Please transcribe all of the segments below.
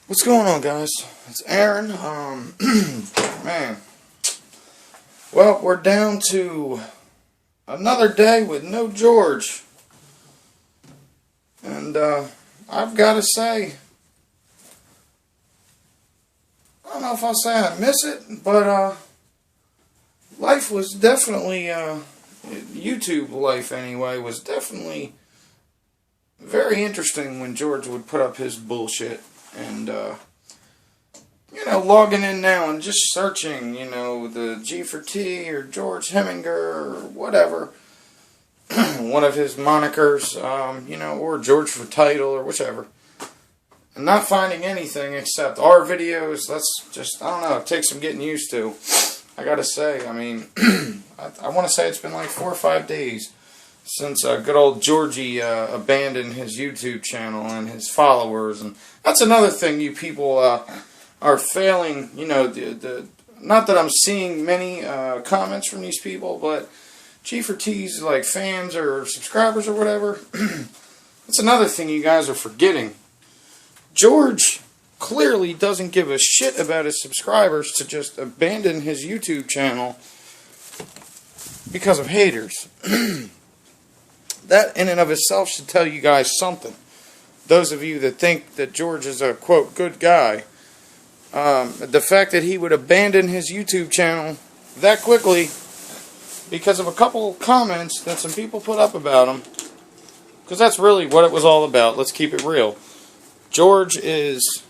What's going on, guys? It's Aaron. Man. Well, we're down to another day with no George. And, I've got to say, I don't know if I'll say I miss it, but, life was definitely, YouTube life anyway, was definitely very interesting when George would put up his bullshit. And, logging in now and just searching, the G4T or George Heminger or whatever, one of his monikers, or George for title or whichever, and not finding anything except our videos. That's just, I don't know, it takes some getting used to. I gotta say, I mean, I want to say it's been like 4 or 5 days since good old Georgie abandoned his YouTube channel and his followers. And that's another thing you people are failing, not that I'm seeing many comments from these people, but G4T's like fans or subscribers or whatever. That's another thing you guys are forgetting. George clearly doesn't give a shit about his subscribers to just abandon his YouTube channel because of haters. That in and of itself should tell you guys something. Those of you that think that George is a, quote, good guy. The fact that he would abandon his YouTube channel that quickly because of a couple comments that some people put up about him. Because that's really what it was all about. Let's keep it real. George is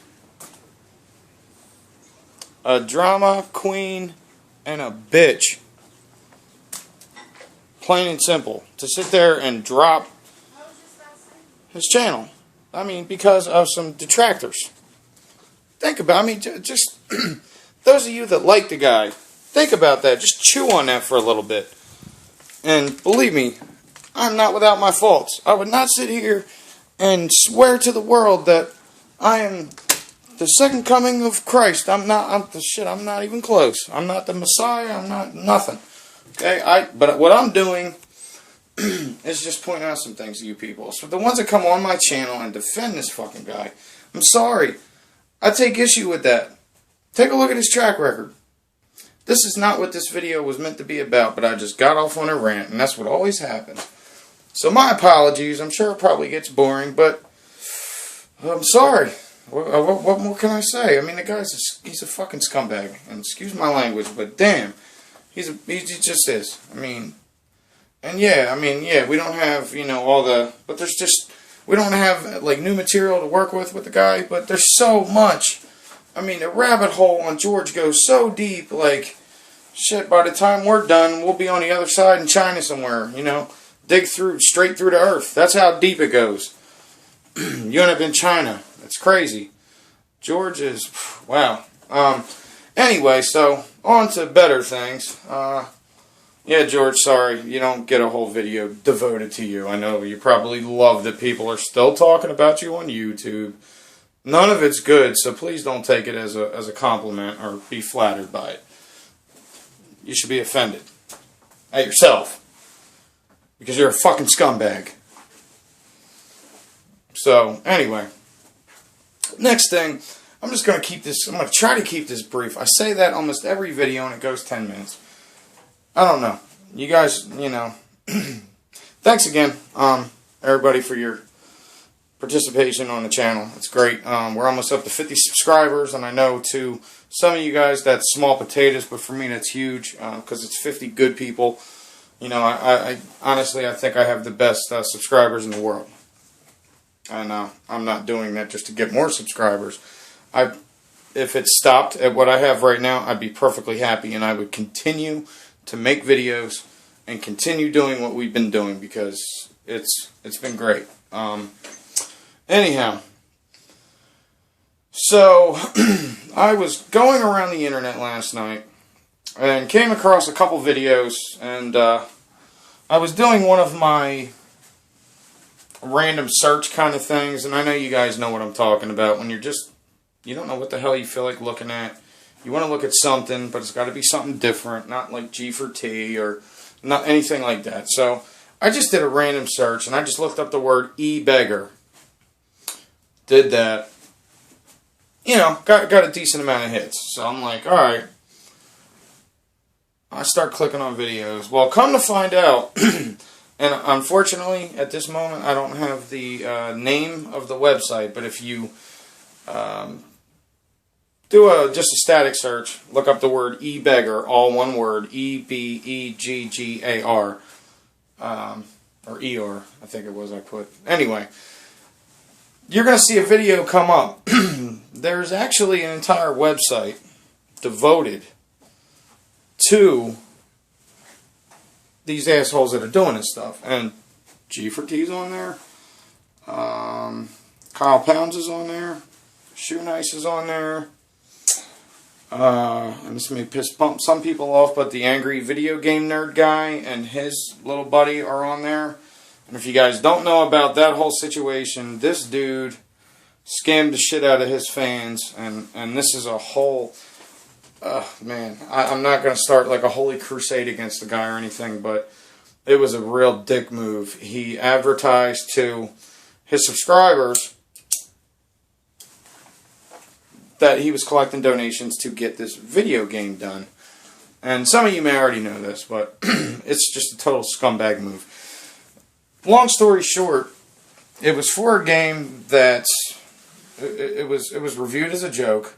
a drama queen and a bitch. Plain and simple. To sit there and drop his channel. I mean, because of some detractors. Think about, just those of you that like the guy, think about that. Just chew on that for a little bit. And believe me, I'm not without my faults. I would not sit here and swear to the world that I am the second coming of Christ. I'm not even close. I'm not the Messiah. I'm not nothing. Okay, but what I'm doing is just pointing out some things to you people. So the ones that come on my channel and defend this fucking guy, I'm sorry. I take issue with that. Take a look at his track record. This is not what this video was meant to be about, but I just got off on a rant, and that's what always happens. So my apologies. I'm sure it probably gets boring, but I'm sorry. What more can I say? I mean, the guy's he's a fucking scumbag, and excuse my language, but damn. He just is. We don't have, we don't have, like, new material to work with the guy, but there's so much. I mean, the rabbit hole on George goes so deep, like, shit, by the time we're done, we'll be on the other side in China somewhere, dig straight through the earth. That's how deep it goes. You end up in China. That's crazy. George is, wow. Anyway, so, on to better things. Yeah, George, sorry, you don't get a whole video devoted to you. I know you probably love that people are still talking about you on YouTube. None of it's good, so please don't take it as a compliment or be flattered by it. You should be offended at yourself because you're a fucking scumbag. So, anyway, next thing, I'm going to try to keep this brief. I say that almost every video and it goes 10 minutes. I don't know. You guys, thanks again, everybody, for your participation on the channel. It's great. We're almost up to 50 subscribers, and I know to some of you guys that's small potatoes, but for me that's huge, because it's 50 good people. I honestly, I think I have the best subscribers in the world. And I'm not doing that just to get more subscribers. If it stopped at what I have right now, I'd be perfectly happy, and I would continue to make videos and continue doing what we've been doing because it's been great. Anyhow, so I was going around the internet last night and came across a couple videos, and I was doing one of my random search kind of things, and I know you guys know what I'm talking about when you don't know what the hell you feel like looking at. You want to look at something, but it's got to be something different, not like G4T or not anything like that. So I just did a random search, and I just looked up the word ebeggar. Did that. you know, got a decent amount of hits. So I'm like, alright. I start clicking on videos. Well, come to find out, and unfortunately, at this moment, I don't have the name of the website, but if you do just a static search, look up the word ebeggar, all one word, Ebeggar, or ER, I think it was I put. Anyway, you're going to see a video come up. There's actually an entire website devoted to these assholes that are doing this stuff. And G4T's on there. Kyle Pounds is on there. Shoe Nice is on there. And this may piss some people off, but the Angry Video Game Nerd guy and his little buddy are on there. And if you guys don't know about that whole situation, this dude scammed the shit out of his fans, and this is a whole... man, I'm not going to start like a holy crusade against the guy or anything, but it was a real dick move. He advertised to his subscribers that he was collecting donations to get this video game done. And some of you may already know this, but it's just a total scumbag move. Long story short, it was for a game that it was reviewed as a joke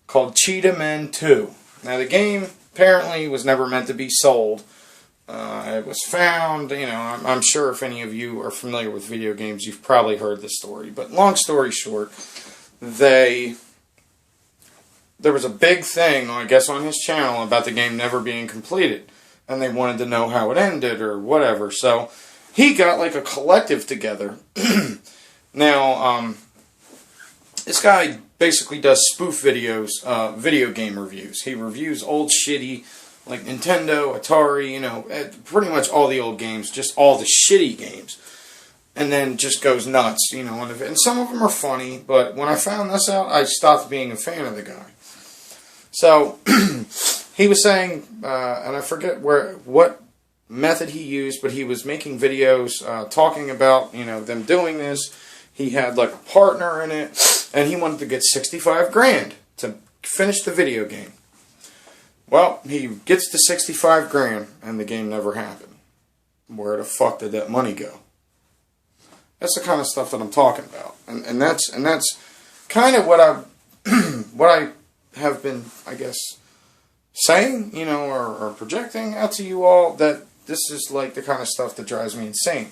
called Cheetah Men 2. Now the game apparently was never meant to be sold. It was found, you know, I'm sure if any of you are familiar with video games, you've probably heard this story. But long story short, there was a big thing, I guess, on his channel about the game never being completed. And they wanted to know how it ended or whatever. So he got like a collective together. Now, this guy basically does spoof videos, video game reviews. He reviews old shitty, like Nintendo, Atari, you know, pretty much all the old games, just all the shitty games. And then just goes nuts, you know, and some of them are funny, but when I found this out, I stopped being a fan of the guy. So, he was saying, and I forget what method he used, but he was making videos talking about, you know, them doing this. He had like a partner in it, and he wanted to get 65 grand to finish the video game. Well, he gets to 65 grand, and the game never happened. Where the fuck did that money go? That's the kind of stuff that I'm talking about, and that's kind of what I have been, I guess, saying, you know, or projecting out to you all, that this is like the kind of stuff that drives me insane.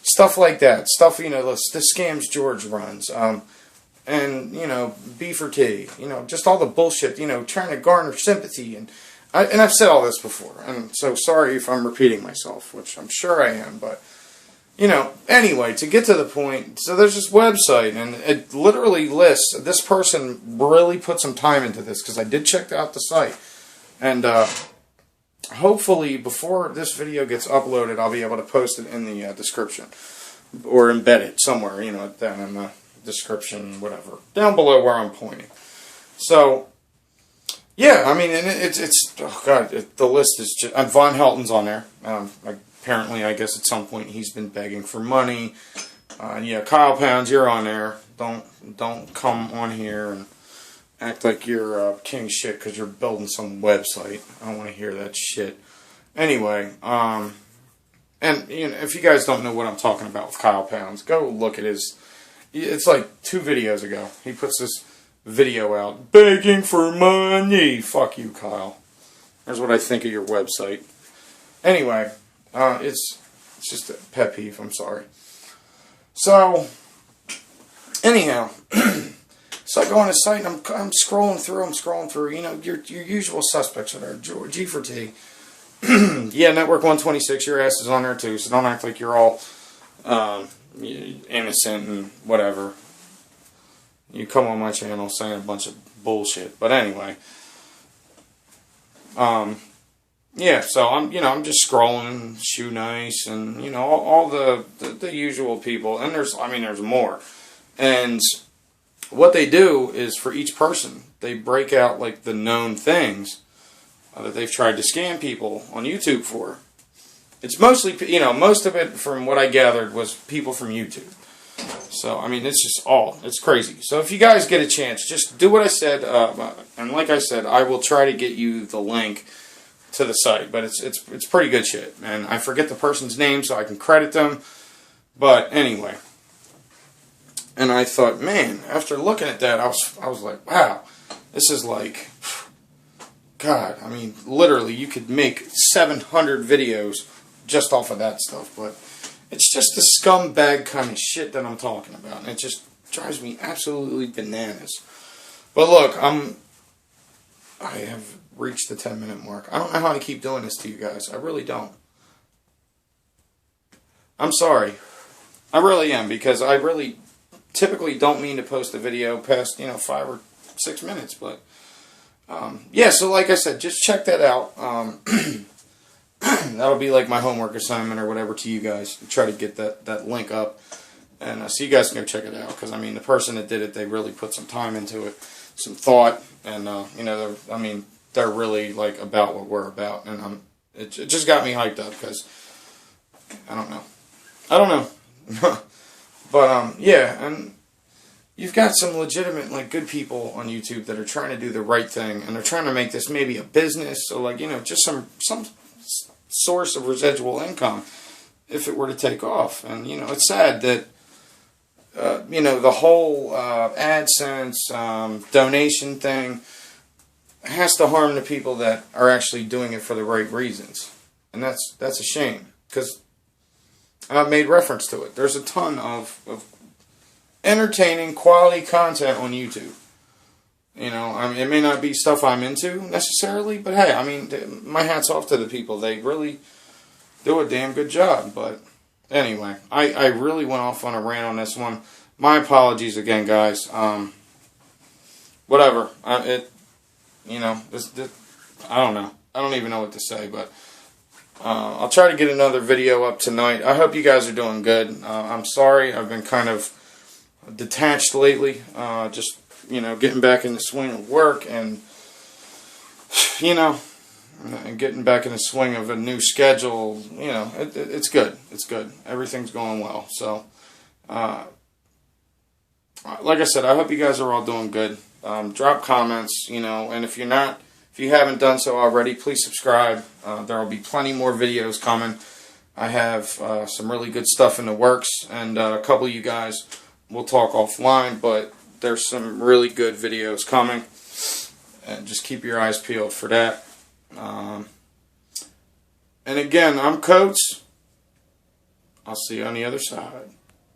Stuff like that. Stuff, you know, the scams George runs. And, you know, B4T. You know, just all the bullshit, you know, trying to garner sympathy. And I've said all this before. And so sorry if I'm repeating myself, which I'm sure I am. But, you know, anyway, to get to the point, so there's this website, and it literally lists, this person really put some time into this, because I did check out the site. And, hopefully, before this video gets uploaded, I'll be able to post it in the description. Or embed it somewhere, you know, down in the description, whatever. Down below where I'm pointing. So, yeah, I mean, and it's oh god, the list is just, Von Helton's on there. Apparently, I guess at some point he's been begging for money. Yeah, Kyle Pounds, you're on there. Don't come on here and act like you're king shit because you're building some website. I don't want to hear that shit. Anyway, and you know, if you guys don't know what I'm talking about with Kyle Pounds, go look at his. It's like 2 videos ago. He puts this video out, begging for money. Fuck you, Kyle. There's what I think of your website. Anyway, it's just a pet peeve. I'm sorry. So, anyhow. So I go on his site and I'm scrolling through, you know, your usual suspects are there. G4T. Yeah, Network 126, your ass is on there too, so don't act like you're all innocent and whatever. You come on my channel saying a bunch of bullshit. But anyway. Yeah, so I'm just scrolling, Shoe Nice, and, you know, all the usual people. And there's more. And what they do is, for each person, they break out like the known things that they've tried to scam people on YouTube for. It's mostly, you know, most of it, from what I gathered, was people from YouTube. So, I mean, it's crazy. So, if you guys get a chance, just do what I said. And like I said, I will try to get you the link to the site. But it's pretty good shit. And I forget the person's name so I can credit them. But anyway. And I thought, man, after looking at that, I was like, wow, this is like, God, I mean, literally, you could make 700 videos just off of that stuff. But it's just the scumbag kind of shit that I'm talking about. And it just drives me absolutely bananas. But look, I have reached the 10-minute mark. I don't know how I keep doing this to you guys. I really don't. I'm sorry. I really am, because I really typically don't mean to post a video past, 5 or 6 minutes. But, yeah, so like I said, just check that out. That'll be like my homework assignment or whatever to you guys. Try to get that link up. And so you guys can go check it out. Because, I mean, the person that did it, they really put some time into it, some thought. And, they're really, like, about what we're about. And it just got me hyped up because, I don't know. But, yeah, and you've got some legitimate, like, good people on YouTube that are trying to do the right thing. And they're trying to make this maybe a business. So, like, just some source of residual income if it were to take off. And, it's sad that, the whole AdSense donation thing has to harm the people that are actually doing it for the right reasons. And that's a shame, because I've made reference to it. There's a ton of entertaining, quality content on YouTube. It may not be stuff I'm into necessarily, but hey, I mean, my hat's off to the people. They really do a damn good job. But anyway, I really went off on a rant on this one. My apologies again, guys. Whatever. I don't know. I don't even know what to say, but I'll try to get another video up tonight. I hope you guys are doing good. I'm sorry. I've been kind of detached lately. Just, getting back in the swing of work and, and getting back in the swing of a new schedule. It's good. It's good. Everything's going well. So, like I said, I hope you guys are all doing good. Drop comments, and if you haven't done so already, please subscribe. There will be plenty more videos coming. I have some really good stuff in the works, and a couple of you guys will talk offline, but there's some really good videos coming, and just keep your eyes peeled for that. And again, I'm Coates. I'll see you on the other side.